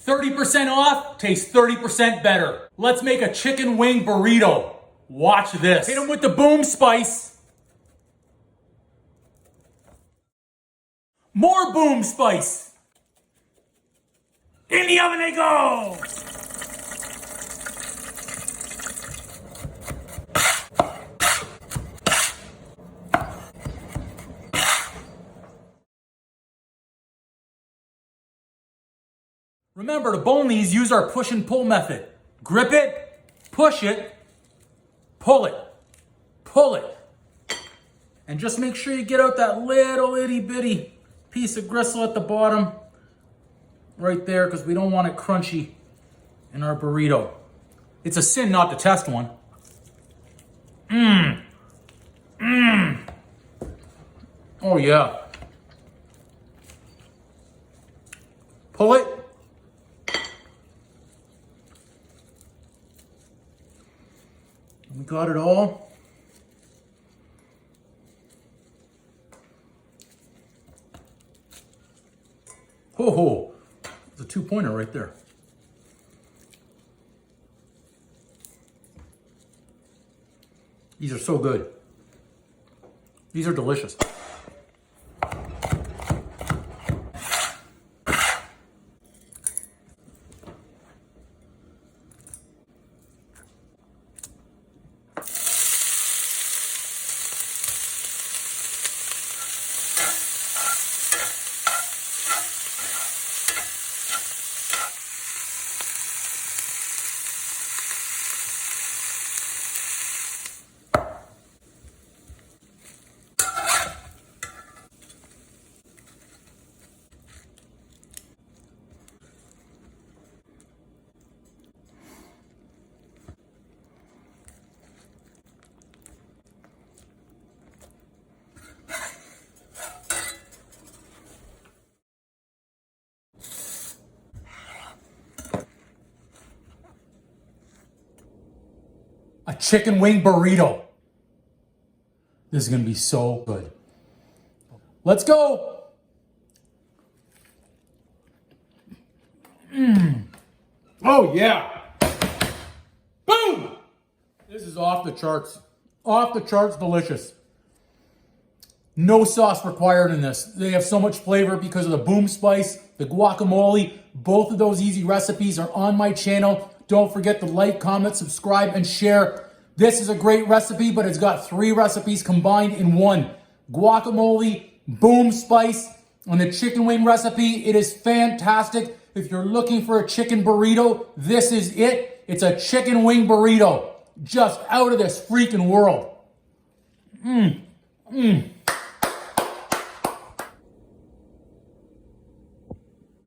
30% off, tastes 30% better. Let's make a chicken wing burrito. Watch this. Hit them with the boom spice. More boom spice. In the oven they go. Remember, to bone these, use our push and pull method. Grip it, push it, pull it, pull it. And just make sure you get out that little itty bitty piece of gristle at the bottom. Right there, because we don't want it crunchy in our burrito. It's a sin not to test one. Oh yeah. Pull it. We got it all. Ho ho. There's a 2-pointer right there. These are so good. These are delicious. A chicken wing burrito. This is gonna be so good. Let's go. Oh yeah. Boom. This is off the charts. Off the charts delicious. No sauce required in this. They have so much flavor because of the boom spice, the guacamole. Both of those easy recipes are on my channel. Don't forget to like, comment, subscribe, and share. This is a great recipe, but it's got 3 recipes combined in one. Guacamole, boom spice, and the chicken wing recipe. It is fantastic. If you're looking for a chicken burrito, this is it. It's a chicken wing burrito. Just out of this freaking world.